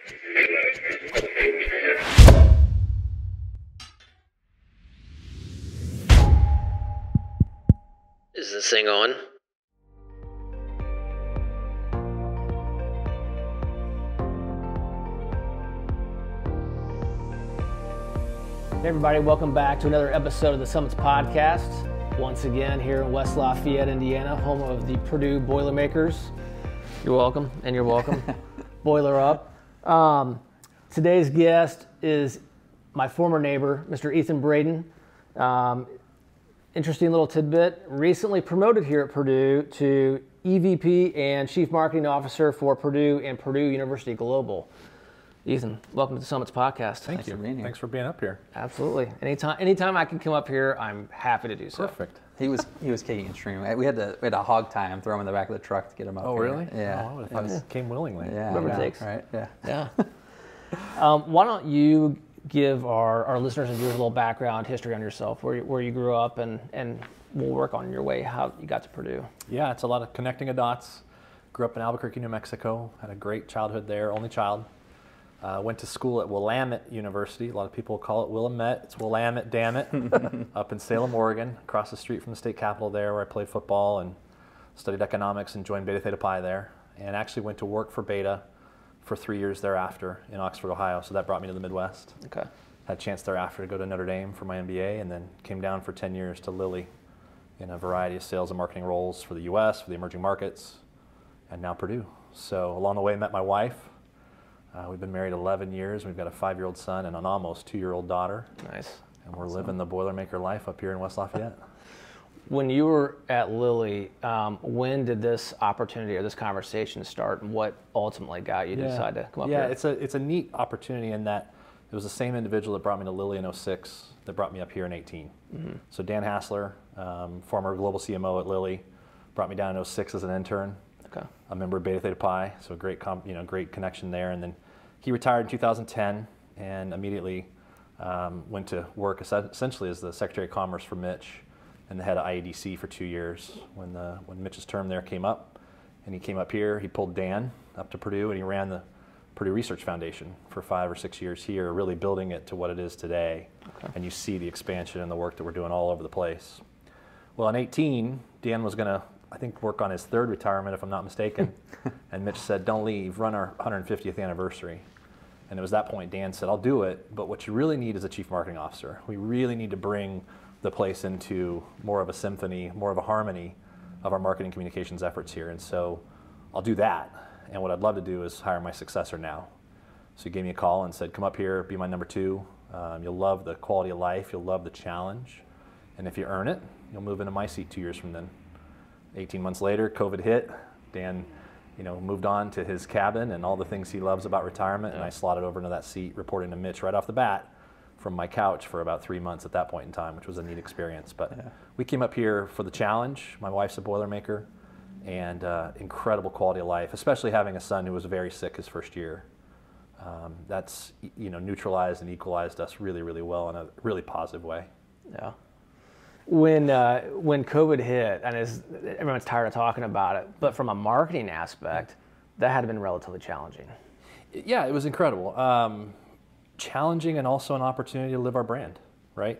Is this thing on? Hey everybody, welcome back to another episode of the Summits Podcast. Once again here in West Lafayette, Indiana, home of the Purdue Boilermakers. You're welcome, and you're welcome. Boiler up. Today's guest is my former neighbor, Mr. Ethan Braden. Interesting little tidbit, recently promoted here at Purdue to EVP and Chief Marketing Officer for Purdue and Purdue University Global. Ethan, welcome to the Summits Podcast. Thank you. Thanks for being up here. Absolutely. Anytime I can come up here, I'm happy to do so. Perfect. He was kicking and streaming. We had to hog tie him, throw him in the back of the truck to get him up. Oh, here. Really? Yeah. Oh, I would have thought he came willingly. Yeah. Whatever it takes. Right. Yeah. Yeah. Why don't you give our listeners and viewers a little background history on yourself, where you grew up, and we'll work on your way how you got to Purdue. Yeah, it's a lot of connecting the dots. Grew up in Albuquerque, New Mexico. Had a great childhood there. Only child. Went to school at Willamette University. A lot of people call it Willamette. It's Willamette, damn it. Up in Salem, Oregon, across the street from the state capitol there, where I played football and studied economics and joined Beta Theta Pi there. And actually went to work for Beta for 3 years thereafter in Oxford, Ohio. So that brought me to the Midwest. Okay. Had a chance thereafter to go to Notre Dame for my MBA, and then came down for 10 years to Lilly in a variety of sales and marketing roles for the US, for the emerging markets, and now Purdue. So along the way, met my wife. We've been married 11 years. We've got a 5-year-old son and an almost 2-year-old daughter. Nice. And we're living the Boilermaker life up here in West Lafayette. When you were at Lilly, when did this opportunity or this conversation start, and what ultimately got you to decide to come up here? Yeah, it's a neat opportunity in that it was the same individual that brought me to Lilly in 06 that brought me up here in 18. Mm-hmm. So Dan Hassler, former global CMO at Lilly, brought me down in 06 as an intern. Okay. A member of Beta Theta Pi, so great connection there. And then he retired in 2010 and immediately went to work essentially as the Secretary of Commerce for Mitch and the head of IADC for 2 years. When Mitch's term there came up, and he came up here, he pulled Dan up to Purdue, and he ran the Purdue Research Foundation for 5 or 6 years here, really building it to what it is today. Okay. And you see the expansion and the work that we're doing all over the place. Well, in 18, Dan was going to, I think, work on his 3rd retirement, if I'm not mistaken. And Mitch said, don't leave, run our 150th anniversary. And it was that point Dan said, I'll do it, but what you really need is a chief marketing officer. We really need to bring the place into more of a symphony, more of a harmony of our marketing communications efforts here. And so I'll do that. And what I'd love to do is hire my successor now. So he gave me a call and said, come up here, be my number 2. You'll love the quality of life, you'll love the challenge. And if you earn it, you'll move into my seat 2 years from then. 18 months later, COVID hit. Dan, moved on to his cabin and all the things he loves about retirement, and I slotted over into that seat, reporting to Mitch right off the bat from my couch for about 3 months at that point in time, which was a neat experience. But we came up here for the challenge. My wife's a Boilermaker, and incredible quality of life, especially having a son who was very sick his first year. That's neutralized and equalized us really, really well in a really positive way. Yeah. When COVID hit, and everyone's tired of talking about it, but from a marketing aspect, that had been relatively challenging. Yeah, it was incredible. Challenging, and also an opportunity to live our brand, right?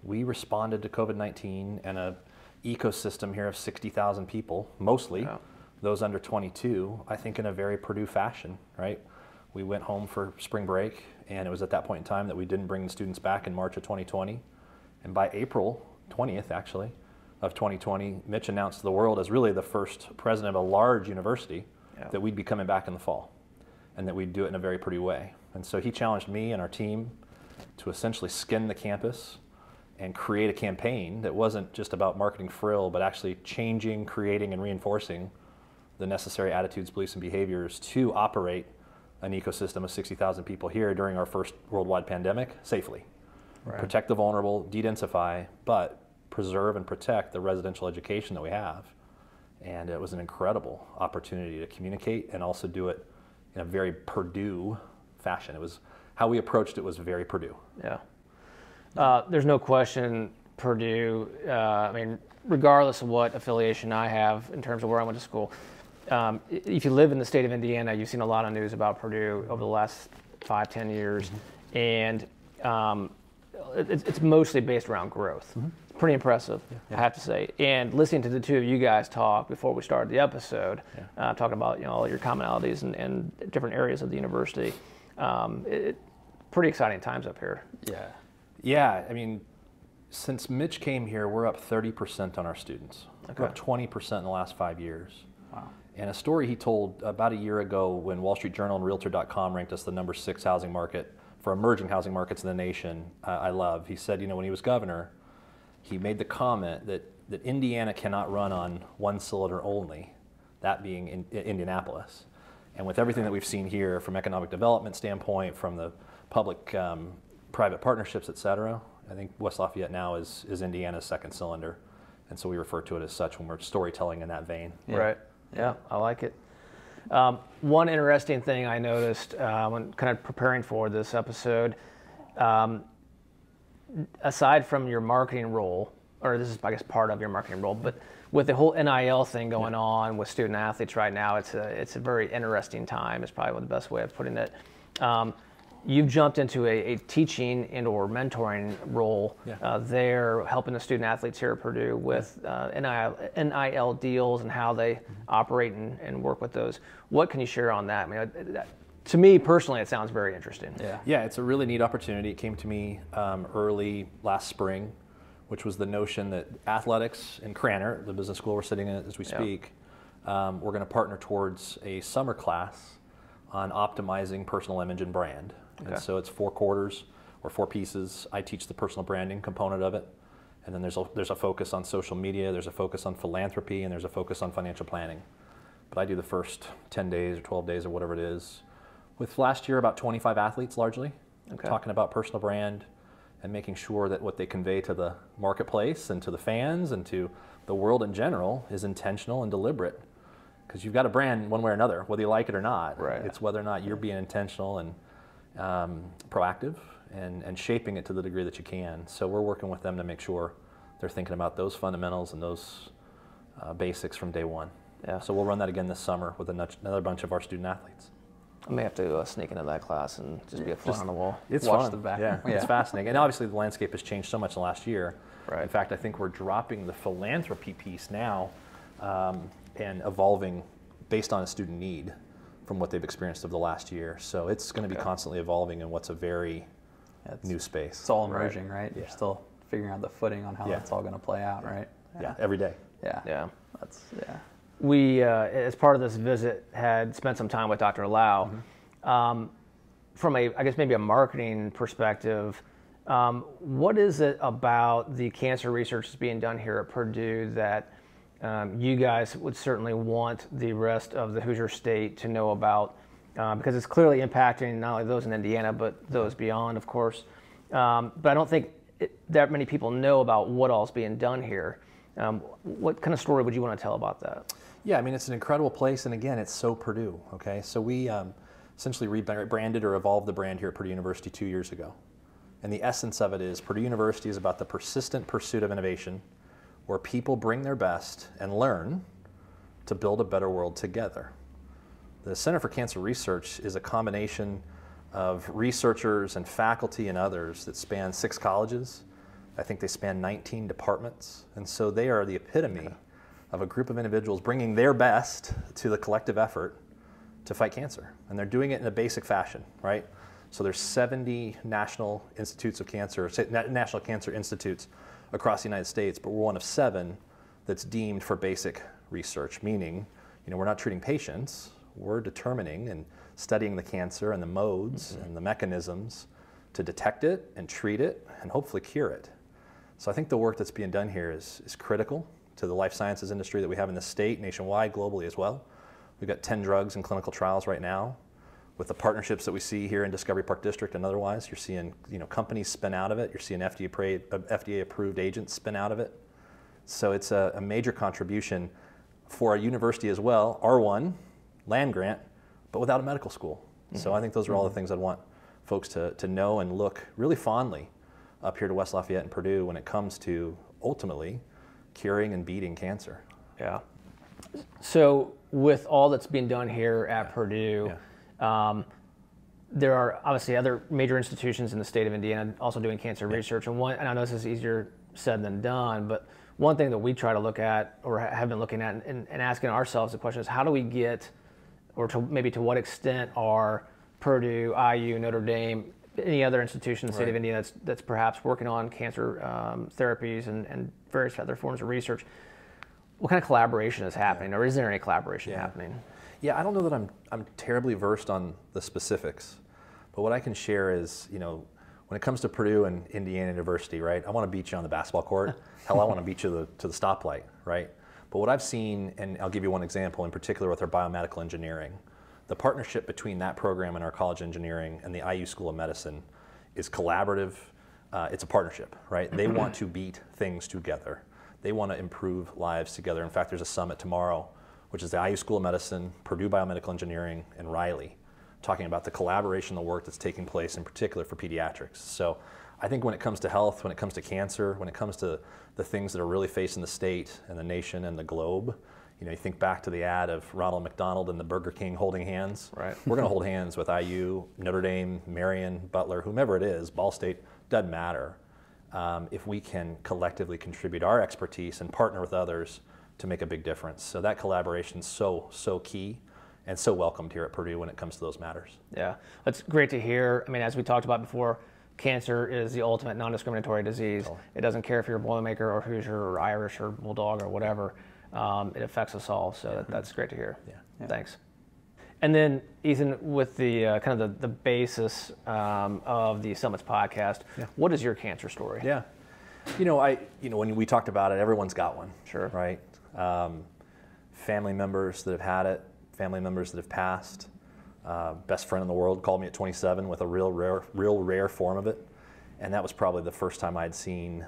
We responded to COVID-19 and an ecosystem here of 60,000 people, mostly those under 22, I think in a very Purdue fashion, right? We went home for spring break, and it was at that point in time that we didn't bring the students back in March of 2020. And by April 20th, actually, of 2020, Mitch announced to the world as really the first president of a large university that we'd be coming back in the fall, and that we'd do it in a very Purdue way. And so he challenged me and our team to essentially skin the campus and create a campaign that wasn't just about marketing frill, but actually changing, creating, and reinforcing the necessary attitudes, beliefs, and behaviors to operate an ecosystem of 60,000 people here during our first worldwide pandemic safely. Right. Protect the vulnerable, de-densify, but preserve and protect the residential education that we have. And it was an incredible opportunity to communicate and also do it in a very Purdue fashion. It was how we approached it was very Purdue. Yeah. There's no question Purdue, regardless of what affiliation I have in terms of where I went to school, if you live in the state of Indiana, you've seen a lot of news about Purdue over the last 5-10 years, and it's mostly based around growth. It's pretty impressive, I have to say. And listening to the two of you guys talk before we started the episode, talking about all your commonalities and different areas of the university, pretty exciting times up here. Yeah, I mean, since Mitch came here, we're up 30% on our students. We're up 20% in the last 5 years. Wow. And a story he told about a year ago when Wall Street Journal and Realtor.com ranked us the number 6 housing market for emerging housing markets in the nation, I love. He said, when he was governor, he made the comment that Indiana cannot run on one cylinder only, that being in Indianapolis. And with everything that we've seen here from economic development standpoint, from the public-private partnerships, et cetera, I think West Lafayette now is Indiana's second cylinder. And so we refer to it as such when we're storytelling in that vein. Right. Yeah, I like it. One interesting thing I noticed when kind of preparing for this episode, aside from your marketing role, or this is, I guess, part of your marketing role, but with the whole NIL thing going on with student athletes right now, it's a very interesting time. It's probably the best way of putting it. You've jumped into a teaching and or mentoring role there, helping the student athletes here at Purdue with NIL deals and how they operate and work with those. What can you share on that? I mean, to me personally, it sounds very interesting. Yeah, it's a really neat opportunity. It came to me early last spring, which was the notion that athletics in Cranor, the business school we're sitting in as we speak, we're going to partner towards a summer class on optimizing personal image and brand. And so it's 4 quarters or 4 pieces. I teach the personal branding component of it. And then there's a focus on social media, there's a focus on philanthropy, and there's a focus on financial planning. But I do the first 10 days or 12 days or whatever it is. With last year, about 25 athletes largely, talking about personal brand and making sure that what they convey to the marketplace and to the fans and to the world in general is intentional and deliberate. Because you've got a brand one way or another, whether you like it or not. Right. It's whether or not you're being intentional and proactive and shaping it to the degree that you can. So we're working with them to make sure they're thinking about those fundamentals and those basics from day one. So we'll run that again this summer with another bunch of our student athletes. I may have to sneak into that class and just be a fly on the wall. It's Watch fun. the back. It's fascinating. And obviously the landscape has changed so much in the last year. Right. In fact, I think we're dropping the philanthropy piece now and evolving based on a student need from what they've experienced over the last year. So it's going to be constantly evolving in what's a very new space. It's all emerging, right? You're still figuring out the footing on how that's all going to play out, right? Yeah, every day. Yeah. We, as part of this visit, had spent some time with Dr. Lau. From I guess maybe a marketing perspective, what is it about the cancer research that's being done here at Purdue that you guys would certainly want the rest of the Hoosier State to know about? Because it's clearly impacting not only those in Indiana, but those beyond, of course. But I don't think that many people know about what all's being done here. What kind of story would you want to tell about that? Yeah, I mean, it's an incredible place, and again, it's so Purdue, okay? So we essentially rebranded or evolved the brand here at Purdue University 2 years ago. And the essence of it is Purdue University is about the persistent pursuit of innovation where people bring their best and learn to build a better world together. The Center for Cancer Research is a combination of researchers and faculty and others that span 6 colleges. I think they span 19 departments. And so they are the epitome of a group of individuals bringing their best to the collective effort to fight cancer. And they're doing it in a basic fashion, right? So there's 70 national institutes of cancer, national cancer institutes across the United States, but we're one of 7 that's deemed for basic research, meaning, we're not treating patients, we're determining and studying the cancer and the modes and the mechanisms to detect it and treat it and hopefully cure it. So I think the work that's being done here is critical to the life sciences industry that we have in the state, nationwide, globally as well. We've got 10 drugs in clinical trials right now. With the partnerships that we see here in Discovery Park District and otherwise, you're seeing companies spin out of it. You're seeing FDA-approved agents spin out of it. So it's a major contribution for a university as well, R1, land grant, but without a medical school. So I think those are all the things I'd want folks to know and look really fondly up here to West Lafayette and Purdue when it comes to ultimately curing and beating cancer. Yeah. So with all that's being done here at Purdue, there are obviously other major institutions in the state of Indiana also doing cancer research. And I know this is easier said than done, but one thing that we try to look at or have been looking at and asking ourselves the question is, how do we get, or maybe to what extent are Purdue, IU, Notre Dame, any other institution in the state of Indiana that's perhaps working on cancer therapies and various other forms of research, what kind of collaboration is happening, or is there any collaboration happening? Yeah, I don't know that I'm terribly versed on the specifics, but what I can share is, when it comes to Purdue and Indiana University, right? I want to beat you on the basketball court. Hell, I want to beat you to the stoplight, right? But what I've seen, and I'll give you one example in particular with our biomedical engineering, the partnership between that program and our college engineering and the IU School of Medicine is collaborative. It's a partnership, right? They want to beat things together. They want to improve lives together. In fact, there's a summit tomorrow, which is the IU School of Medicine, Purdue Biomedical Engineering, and Riley, talking about the collaboration, the work that's taking place in particular for pediatrics. So I think when it comes to health, when it comes to cancer, when it comes to the things that are really facing the state and the nation and the globe, you think back to the ad of Ronald McDonald and the Burger King holding hands. Right. We're going to hold hands with IU, Notre Dame, Marion, Butler, whomever it is, Ball State, doesn't matter. If we can collectively contribute our expertise and partner with others to make a big difference. So that collaboration is so key and so welcomed here at Purdue when it comes to those matters. Yeah, that's great to hear. I mean, as we talked about before, cancer is the ultimate non-discriminatory disease. Totally. It doesn't care if you're a Boilermaker or Hoosier or Irish or Bulldog or whatever. It affects us all, so that's great to hear. Yeah. Thanks. And then, Ethan, with the kind of the basis of the Summits podcast, what is your cancer story? Yeah, when we talked about it, everyone's got one. Sure. Right. Family members that have had it, family members that have passed. Best friend in the world called me at 27 with a real rare form of it, and that was probably the first time I'd seen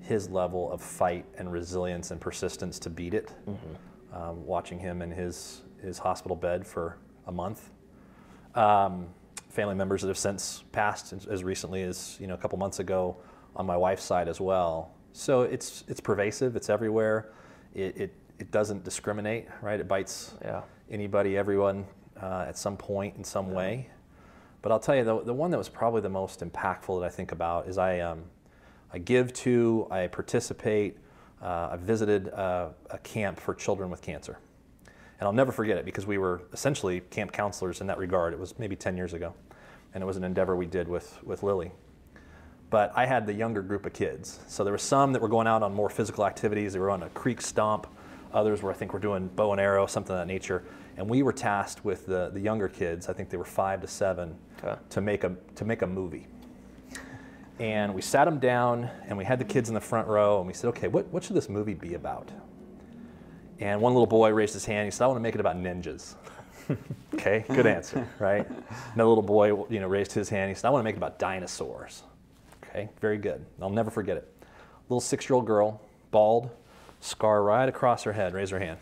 his level of fight and resilience and persistence to beat it. Watching him in his hospital bed for a month. Family members that have since passed as recently as a couple months ago on my wife's side as well. So it's pervasive. It's everywhere. It doesn't discriminate, right? It bites anybody, everyone at some point in some way. But I'll tell you, the one that was probably the most impactful that I think about is I give to, I participate, I visited a camp for children with cancer. And I'll never forget it because we were essentially camp counselors in that regard. It was maybe 10 years ago. And it was an endeavor we did with Lily. But I had the younger group of kids. So there were some that were going out on more physical activities. They were on a creek stomp. Others were, I think, were doing bow and arrow, something of that nature. And we were tasked with the younger kids, I think they were 5 to 7, to make a movie. And we sat them down, and we had the kids in the front row, and we said, okay, what should this movie be about? And one little boy raised his hand. He said, I want to make it about ninjas. Okay, good answer, right? Another little boy, raised his hand. He said, I want to make it about dinosaurs. Okay, very good. I'll never forget it. Little 6-year-old girl, bald, scar right across her head, raised her hand.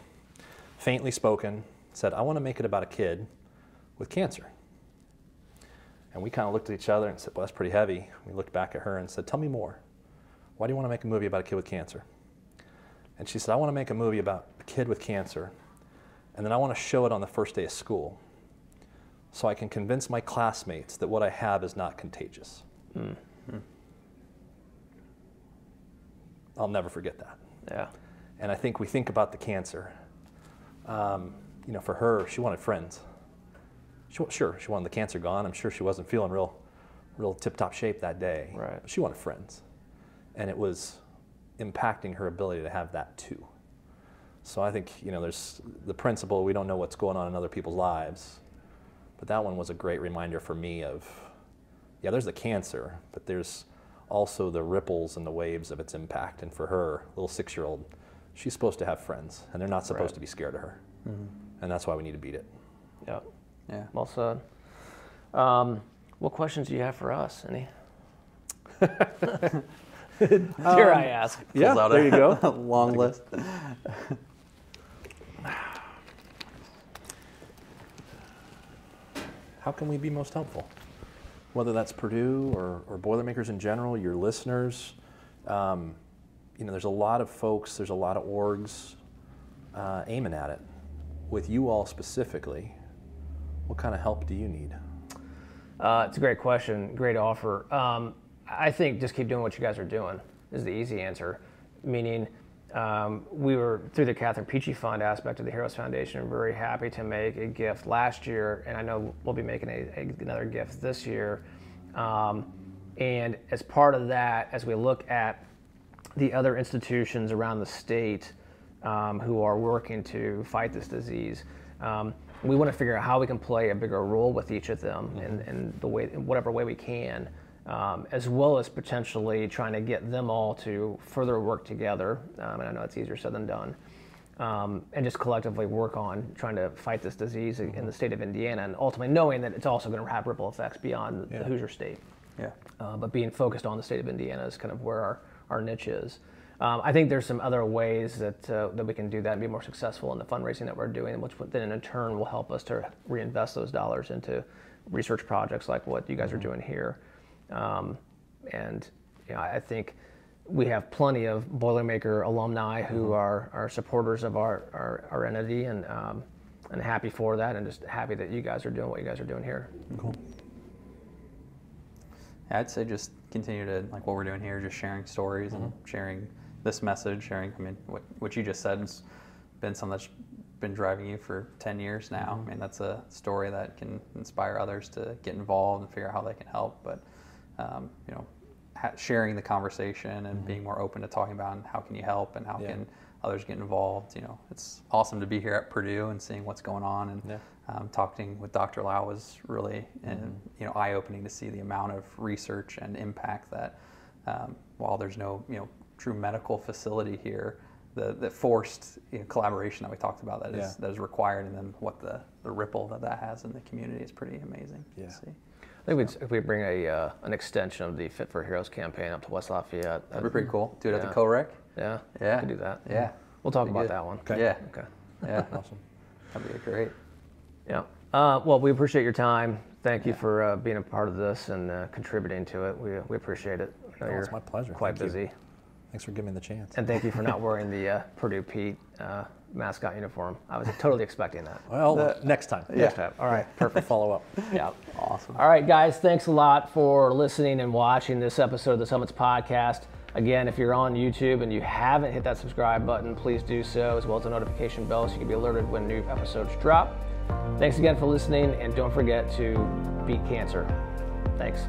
Faintly spoken, said, I want to make it about a kid with cancer. And we kind of looked at each other and said, well, that's pretty heavy. We looked back at her and said, tell me more. Why do you want to make a movie about a kid with cancer? And she said, I want to make a movie about a kid with cancer, and then I want to show it on the first day of school so I can convince my classmates that what I have is not contagious. I'll never forget that. Yeah. And I think we think about the cancer. For her, she wanted friends. She wanted the cancer gone. I'm sure she wasn't feeling real tip-top shape that day. Right. But she wanted friends. And it was impacting her ability to have that too. So I think, there's the principle, we don't know what's going on in other people's lives, but that one was a great reminder for me of, there's the cancer, but there's also the ripples and the waves of its impact. And for her, little 6-year-old, she's supposed to have friends, and they're not supposed to be scared of her. And that's why we need to beat it. Yeah. Well said. What questions do you have for us? Any? Dare I ask? Yeah, there you go. Long list. How can we be most helpful? Whether that's Purdue or Boilermakers in general, your listeners. There's a lot of folks, there's a lot of orgs aiming at it. With you all specifically, what kind of help do you need? It's a great question, great offer. I think just keep doing what you guys are doing is the easy answer. Meaning, we were, through the Catherine Peachy Fund aspect of the Heroes Foundation, very happy to make a gift last year, and I know we'll be making another gift this year. And as part of that, as we look at the other institutions around the state who are working to fight this disease, we want to figure out how we can play a bigger role with each of them in whatever way we can, as well as potentially trying to get them all to further work together. And I know it's easier said than done. And just collectively work on trying to fight this disease in the state of Indiana, and ultimately knowing that it's also going to have ripple effects beyond the Hoosier state. Yeah. But being focused on the state of Indiana is kind of where our niche is. I think there's some other ways that we can do that and be more successful in the fundraising that we're doing, which then in turn will help us to reinvest those dollars into research projects like what you guys are doing here. And I think we have plenty of Boilermaker alumni who are supporters of our entity, and happy for that, and just happy that you guys are doing what you guys are doing here. Cool. I'd say just continue to, like what we're doing here, just sharing stories and sharing this message, sharing, I mean, what you just said has been something that's been driving you for 10 years now. I mean, that's a story that can inspire others to get involved and figure out how they can help. But, sharing the conversation and being more open to talking about how can you help and how can others get involved. It's awesome to be here at Purdue and seeing what's going on. And talking with Dr. Lau was really eye-opening to see the amount of research and impact that while there's no true medical facility here, the forced collaboration that we talked about that is required, and then what the ripple that has in the community is pretty amazing to see. I think if we bring an extension of the Fit for Heroes campaign up to West Lafayette, that'd be pretty cool. Do it at the co-rec. Yeah, yeah, we could do that. Yeah, we'll talk about that one. Okay. Yeah, okay, yeah, Awesome. that'd be great. Yeah. Well, we appreciate your time. Thank you for being a part of this and contributing to it. We appreciate it. I know It's my pleasure. Quite Thank you. busy. Thanks for giving me the chance. And thank you for not wearing the Purdue Pete mascot uniform. I was totally expecting that. Well, next time. Next time. All right. Perfect. Follow up. Yeah. Awesome. All right, guys. Thanks a lot for listening and watching this episode of the Summits Podcast. Again, if you're on YouTube and you haven't hit that subscribe button, please do so, as well as the notification bell so you can be alerted when new episodes drop. Thanks again for listening, and don't forget to beat cancer. Thanks.